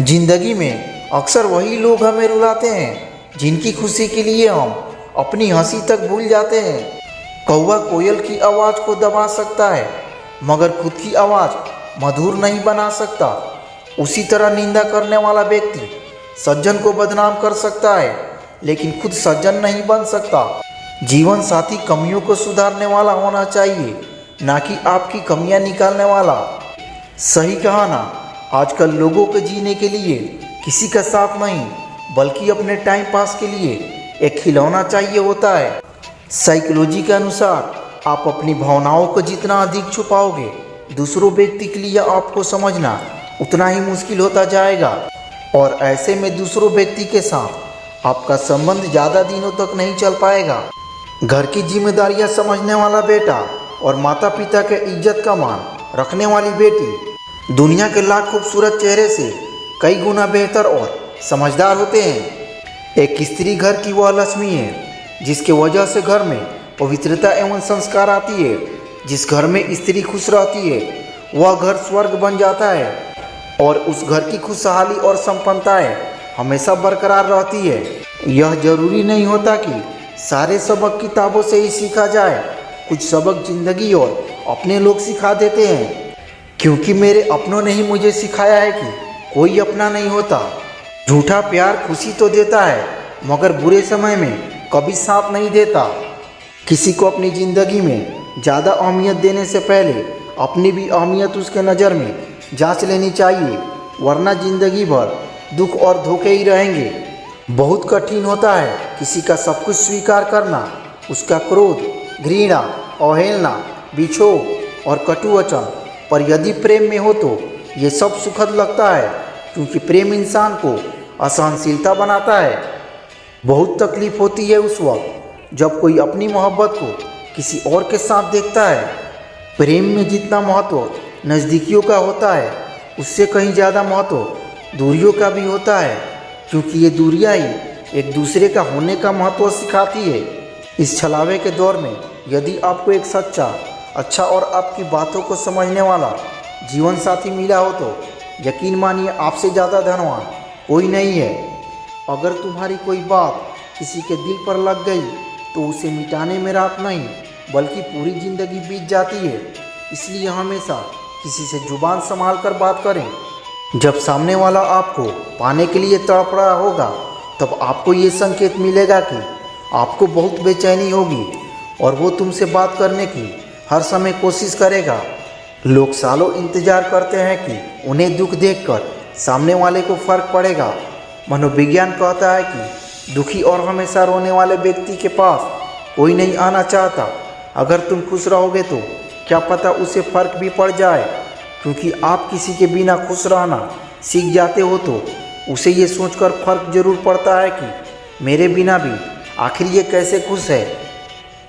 जिंदगी में अक्सर वही लोग हमें रुलाते हैं जिनकी खुशी के लिए हम अपनी हंसी तक भूल जाते हैं। कौवा कोयल की आवाज़ को दबा सकता है मगर खुद की आवाज़ मधुर नहीं बना सकता। उसी तरह निंदा करने वाला व्यक्ति सज्जन को बदनाम कर सकता है लेकिन खुद सज्जन नहीं बन सकता। जीवन साथी कमियों को सुधारने वाला होना चाहिए, ना कि आपकी कमियां निकालने वाला। सही कहा ना, आजकल लोगों के जीने के लिए किसी का साथ नहीं बल्कि अपने टाइम पास के लिए एक खिलौना चाहिए होता है। साइकोलॉजी के अनुसार आप अपनी भावनाओं को जितना अधिक छुपाओगे, दूसरों व्यक्ति के लिए आपको समझना उतना ही मुश्किल होता जाएगा और ऐसे में दूसरों व्यक्ति के साथ आपका संबंध ज़्यादा दिनों तक नहीं चल पाएगा। घर की जिम्मेदारियां समझने वाला बेटा और माता पिता के इज्जत का मान रखने वाली बेटी दुनिया के लाख खूबसूरत चेहरे से कई गुना बेहतर और समझदार होते हैं। एक स्त्री घर की वह लक्ष्मी है जिसके वजह से घर में पवित्रता एवं संस्कार आती है। जिस घर में स्त्री खुश रहती है वह घर स्वर्ग बन जाता है और उस घर की खुशहाली और संपन्नताएं हमेशा बरकरार रहती है। यह जरूरी नहीं होता कि सारे सबक किताबों से ही सीखा जाए, कुछ सबक जिंदगी और अपने लोग सिखा देते हैं। क्योंकि मेरे अपनों ने ही मुझे सिखाया है कि कोई अपना नहीं होता। झूठा प्यार खुशी तो देता है मगर बुरे समय में कभी साथ नहीं देता। किसी को अपनी ज़िंदगी में ज़्यादा अहमियत देने से पहले अपनी भी अहमियत उसके नज़र में जांच लेनी चाहिए, वरना ज़िंदगी भर दुख और धोखे ही रहेंगे। बहुत कठिन होता है किसी का सब कुछ स्वीकार करना, उसका क्रोध, घृणा, अवहेलना, बिछोह और कटु वचन, पर यदि प्रेम में हो तो ये सब सुखद लगता है क्योंकि प्रेम इंसान को असहनशीलता बनाता है। बहुत तकलीफ होती है उस वक्त जब कोई अपनी मोहब्बत को किसी और के साथ देखता है। प्रेम में जितना महत्व नज़दीकियों का होता है उससे कहीं ज़्यादा महत्व दूरियों का भी होता है, क्योंकि ये दूरियां ही एक दूसरे का होने का महत्व सिखाती है। इस छलावे के दौर में यदि आपको एक सच्चा, अच्छा और आपकी बातों को समझने वाला जीवन साथी मिला हो तो यकीन मानिए आपसे ज़्यादा धनवान कोई नहीं है। अगर तुम्हारी कोई बात किसी के दिल पर लग गई तो उसे मिटाने में रात नहीं बल्कि पूरी ज़िंदगी बीत जाती है। इसलिए हमेशा किसी से जुबान संभाल कर बात करें। जब सामने वाला आपको पाने के लिए तड़प रहा होगा तब आपको ये संकेत मिलेगा कि आपको बहुत बेचैनी होगी और वो तुमसे बात करने की हर समय कोशिश करेगा। लोग सालों इंतजार करते हैं कि उन्हें दुख देखकर सामने वाले को फर्क पड़ेगा। मनोविज्ञान कहता है कि दुखी और हमेशा रोने वाले व्यक्ति के पास कोई नहीं आना चाहता। अगर तुम खुश रहोगे तो क्या पता उसे फर्क भी पड़ जाए, क्योंकि आप किसी के बिना खुश रहना सीख जाते हो तो उसे ये सोचकर फर्क जरूर पड़ता है कि मेरे बिना भी आखिर ये कैसे खुश है।